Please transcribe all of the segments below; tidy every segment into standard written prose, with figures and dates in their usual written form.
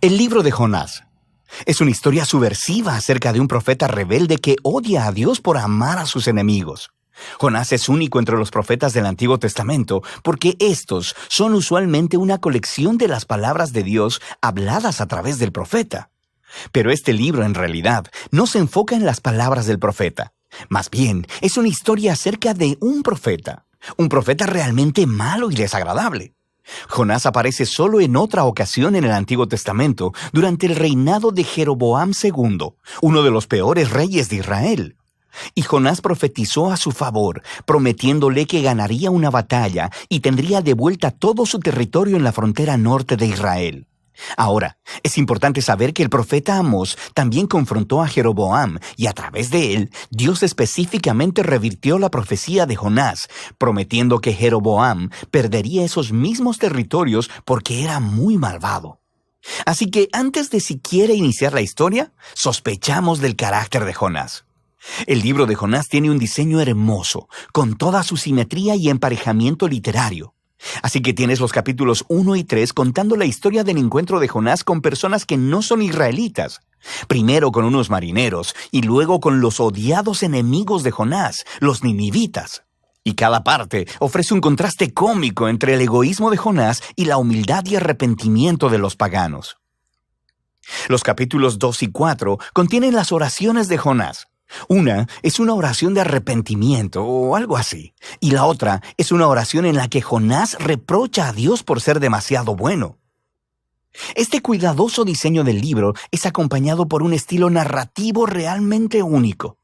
El libro de Jonás es una historia subversiva acerca de un profeta rebelde que odia a Dios por amar a sus enemigos. Jonás es único entre los profetas del Antiguo Testamento porque estos son usualmente una colección de las palabras de Dios habladas a través del profeta. Pero este libro en realidad no se enfoca en las palabras del profeta. Más bien, es una historia acerca de un profeta realmente malo y desagradable. Jonás aparece solo en otra ocasión en el Antiguo Testamento, durante el reinado de Jeroboam II, uno de los peores reyes de Israel. Y Jonás profetizó a su favor, prometiéndole que ganaría una batalla y tendría de vuelta todo su territorio en la frontera norte de Israel. Ahora, es importante saber que el profeta Amós también confrontó a Jeroboam y a través de él, Dios específicamente revirtió la profecía de Jonás, prometiendo que Jeroboam perdería esos mismos territorios porque era muy malvado. Así que antes de siquiera iniciar la historia, sospechamos del carácter de Jonás. El libro de Jonás tiene un diseño hermoso, con toda su simetría y emparejamiento literario. Así que tienes los capítulos 1 y 3 contando la historia del encuentro de Jonás con personas que no son israelitas. Primero con unos marineros y luego con los odiados enemigos de Jonás, los ninivitas. Y cada parte ofrece un contraste cómico entre el egoísmo de Jonás y la humildad y arrepentimiento de los paganos. Los capítulos 2 y 4 contienen las oraciones de Jonás. Una es una oración de arrepentimiento o algo así, y la otra es una oración en la que Jonás reprocha a Dios por ser demasiado bueno. Este cuidadoso diseño del libro es acompañado por un estilo narrativo realmente único.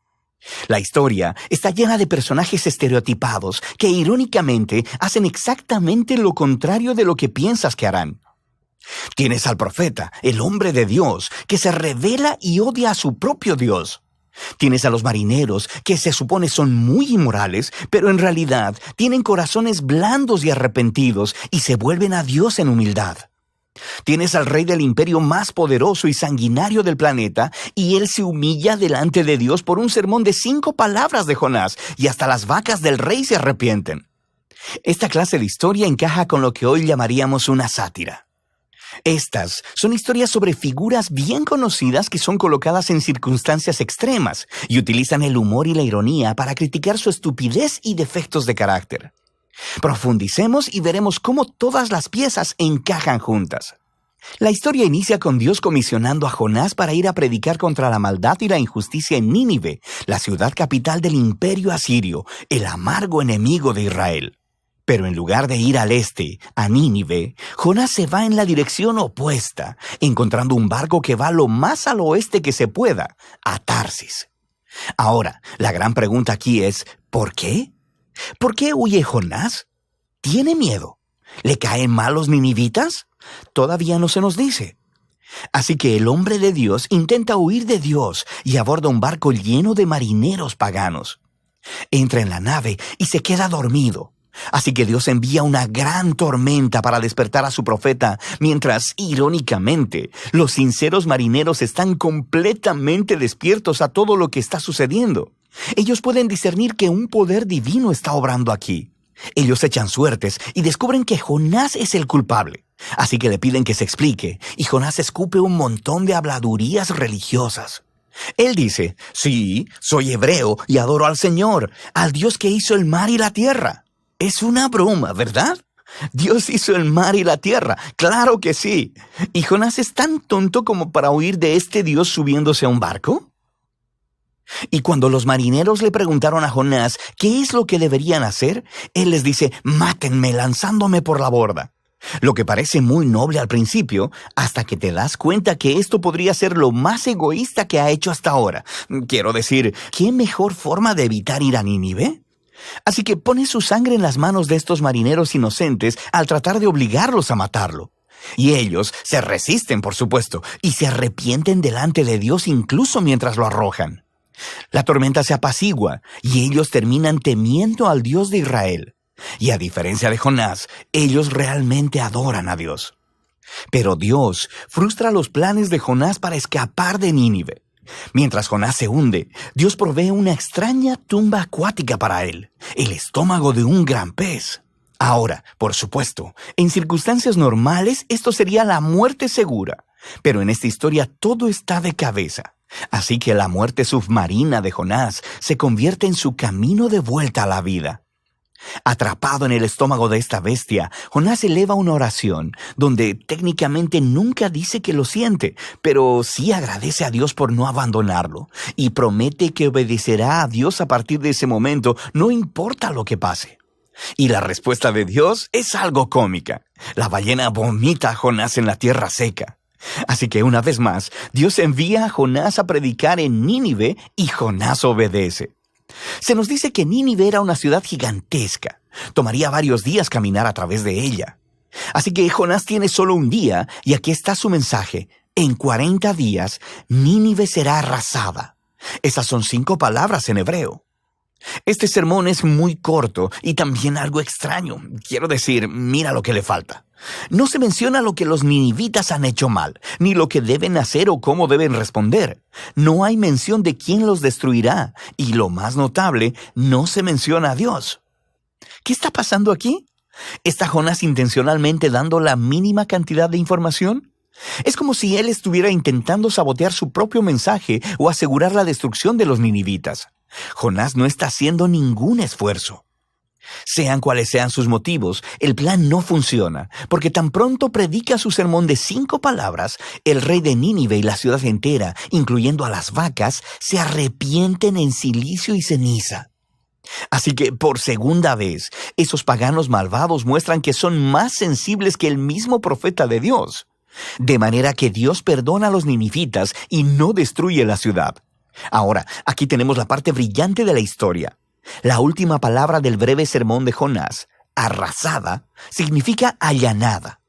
La historia está llena de personajes estereotipados que irónicamente hacen exactamente lo contrario de lo que piensas que harán. Tienes al profeta, el hombre de Dios, que se revela y odia a su propio Dios. Tienes a los marineros, que se supone son muy inmorales, pero en realidad tienen corazones blandos y arrepentidos y se vuelven a Dios en humildad. Tienes al rey del imperio más poderoso y sanguinario del planeta, y él se humilla delante de Dios por un sermón de 5 palabras de Jonás, y hasta las vacas del rey se arrepienten. Esta clase de historia encaja con lo que hoy llamaríamos una sátira. Estas son historias sobre figuras bien conocidas que son colocadas en circunstancias extremas y utilizan el humor y la ironía para criticar su estupidez y defectos de carácter. Profundicemos y veremos cómo todas las piezas encajan juntas. La historia inicia con Dios comisionando a Jonás para ir a predicar contra la maldad y la injusticia en Nínive, la ciudad capital del imperio asirio, el amargo enemigo de Israel. Pero en lugar de ir al este, a Nínive, Jonás se va en la dirección opuesta, encontrando un barco que va lo más al oeste que se pueda, a Tarsis. Ahora, la gran pregunta aquí es, ¿por qué? ¿Por qué huye Jonás? ¿Tiene miedo? ¿Le caen mal los ninivitas? Todavía no se nos dice. Así que el hombre de Dios intenta huir de Dios y aborda un barco lleno de marineros paganos. Entra en la nave y se queda dormido. Así que Dios envía una gran tormenta para despertar a su profeta, mientras, irónicamente, los sinceros marineros están completamente despiertos a todo lo que está sucediendo. Ellos pueden discernir que un poder divino está obrando aquí. Ellos echan suertes y descubren que Jonás es el culpable. Así que le piden que se explique, y Jonás escupe un montón de habladurías religiosas. Él dice, sí, soy hebreo y adoro al Señor, al Dios que hizo el mar y la tierra. Es una broma, ¿verdad? Dios hizo el mar y la tierra, claro que sí. ¿Y Jonás es tan tonto como para huir de este Dios subiéndose a un barco? Y cuando los marineros le preguntaron a Jonás qué es lo que deberían hacer, él les dice, mátenme lanzándome por la borda. Lo que parece muy noble al principio, hasta que te das cuenta que esto podría ser lo más egoísta que ha hecho hasta ahora. Quiero decir, ¿qué mejor forma de evitar ir a Nínive? Así que pone su sangre en las manos de estos marineros inocentes al tratar de obligarlos a matarlo. Y ellos se resisten, por supuesto, y se arrepienten delante de Dios incluso mientras lo arrojan. La tormenta se apacigua y ellos terminan temiendo al Dios de Israel. Y a diferencia de Jonás, ellos realmente adoran a Dios. Pero Dios frustra los planes de Jonás para escapar de Nínive. Mientras Jonás se hunde, Dios provee una extraña tumba acuática para él, el estómago de un gran pez. Ahora, por supuesto, en circunstancias normales esto sería la muerte segura, Pero en esta historia todo está de cabeza. Así que la muerte submarina de Jonás se convierte en su camino de vuelta a la vida. Atrapado en el estómago de esta bestia, Jonás eleva una oración donde técnicamente nunca dice que lo siente, pero sí agradece a Dios por no abandonarlo y promete que obedecerá a Dios a partir de ese momento, no importa lo que pase. Y la respuesta de Dios es algo cómica. La ballena vomita a Jonás en la tierra seca. Así que una vez más, Dios envía a Jonás a predicar en Nínive y Jonás obedece. Se nos dice que Nínive era una ciudad gigantesca. Tomaría varios días caminar a través de ella. Así que Jonás tiene solo un día y aquí está su mensaje. En 40 días, Nínive será arrasada. Esas son 5 palabras en hebreo. Este sermón es muy corto y también algo extraño. Quiero decir, mira lo que le falta. No se menciona lo que los ninivitas han hecho mal, ni lo que deben hacer o cómo deben responder. No hay mención de quién los destruirá, y lo más notable, no se menciona a Dios. ¿Qué está pasando aquí? ¿Está Jonás intencionalmente dando la mínima cantidad de información? Es como si él estuviera intentando sabotear su propio mensaje o asegurar la destrucción de los ninivitas. Jonás no está haciendo ningún esfuerzo. Sean cuales sean sus motivos, el plan no funciona, porque tan pronto predica su sermón de 5 palabras, el rey de Nínive y la ciudad entera, incluyendo a las vacas, se arrepienten en silicio y ceniza. Así que, por segunda vez, esos paganos malvados muestran que son más sensibles que el mismo profeta de Dios. De manera que Dios perdona a los ninivitas y no destruye la ciudad. Ahora, aquí tenemos la parte brillante de la historia. La última palabra del breve sermón de Jonás, arrasada, significa allanada,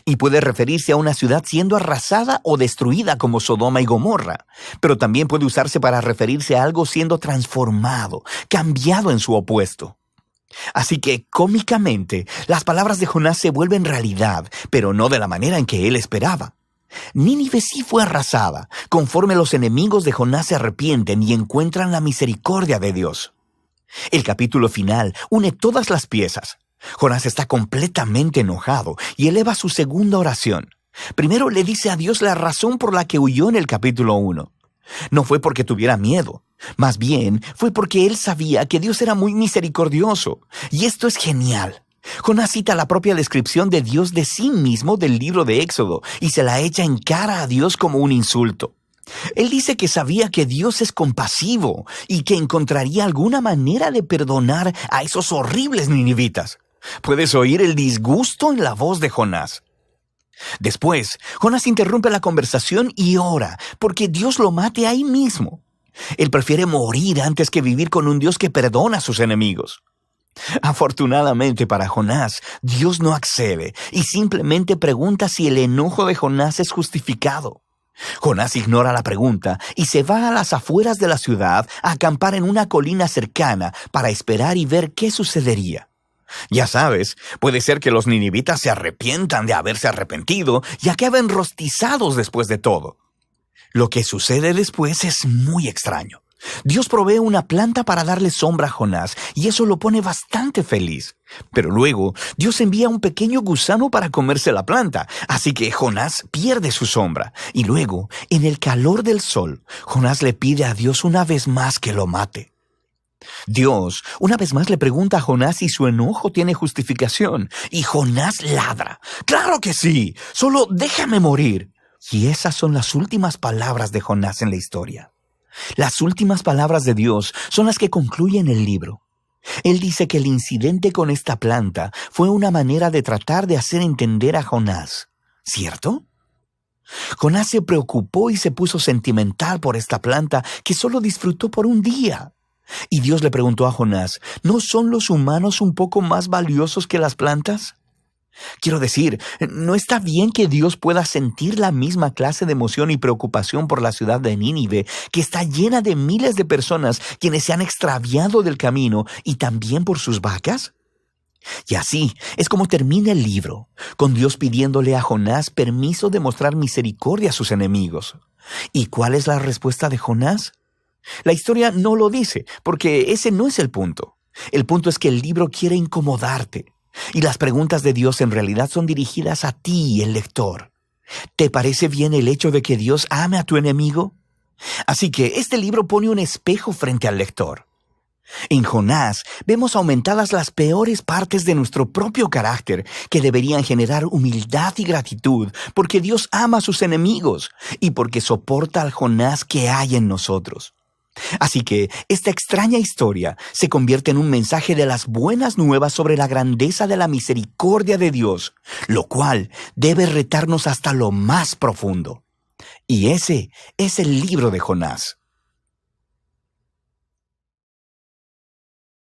y puede referirse a una ciudad siendo arrasada o destruida como Sodoma y Gomorra, pero también puede usarse para referirse a algo siendo transformado, cambiado en su opuesto. Así que, cómicamente, las palabras de Jonás se vuelven realidad, pero no de la manera en que él esperaba. Nínive sí fue arrasada, conforme los enemigos de Jonás se arrepienten y encuentran la misericordia de Dios. El capítulo final une todas las piezas. Jonás está completamente enojado y eleva su segunda oración. Primero le dice a Dios la razón por la que huyó en el capítulo 1. No fue porque tuviera miedo, más bien fue porque él sabía que Dios era muy misericordioso. Y esto es genial. Jonás cita la propia descripción de Dios de sí mismo del libro de Éxodo y se la echa en cara a Dios como un insulto. Él dice que sabía que Dios es compasivo y que encontraría alguna manera de perdonar a esos horribles ninivitas. Puedes oír el disgusto en la voz de Jonás. Después, Jonás interrumpe la conversación y ora porque Dios lo mate ahí mismo. Él prefiere morir antes que vivir con un Dios que perdona a sus enemigos. Afortunadamente para Jonás, Dios no accede y simplemente pregunta si el enojo de Jonás es justificado. Jonás ignora la pregunta y se va a las afueras de la ciudad a acampar en una colina cercana para esperar y ver qué sucedería. Ya sabes, puede ser que los ninivitas se arrepientan de haberse arrepentido y acaben rostizados después de todo. Lo que sucede después es muy extraño. Dios provee una planta para darle sombra a Jonás y eso lo pone bastante feliz. Pero luego, Dios envía un pequeño gusano para comerse la planta, así que Jonás pierde su sombra. Y luego, en el calor del sol, Jonás le pide a Dios una vez más que lo mate. Dios una vez más le pregunta a Jonás si su enojo tiene justificación, y Jonás ladra. ¡Claro que sí! ¡Solo déjame morir! Y esas son las últimas palabras de Jonás en la historia. Las últimas palabras de Dios son las que concluyen el libro. Él dice que el incidente con esta planta fue una manera de tratar de hacer entender a Jonás, ¿cierto? Jonás se preocupó y se puso sentimental por esta planta que solo disfrutó por un día. Y Dios le preguntó a Jonás, ¿no son los humanos un poco más valiosos que las plantas? Quiero decir, ¿no está bien que Dios pueda sentir la misma clase de emoción y preocupación por la ciudad de Nínive, que está llena de miles de personas quienes se han extraviado del camino, y también por sus vacas? Y así es como termina el libro, con Dios pidiéndole a Jonás permiso de mostrar misericordia a sus enemigos. ¿Y cuál es la respuesta de Jonás? La historia no lo dice, porque ese no es el punto. El punto es que el libro quiere incomodarte. Y las preguntas de Dios en realidad son dirigidas a ti, el lector. ¿Te parece bien el hecho de que Dios ame a tu enemigo? Así que este libro pone un espejo frente al lector. En Jonás vemos aumentadas las peores partes de nuestro propio carácter que deberían generar humildad y gratitud porque Dios ama a sus enemigos y porque soporta al Jonás que hay en nosotros. Así que esta extraña historia se convierte en un mensaje de las buenas nuevas sobre la grandeza de la misericordia de Dios, lo cual debe retarnos hasta lo más profundo. Y ese es el libro de Jonás.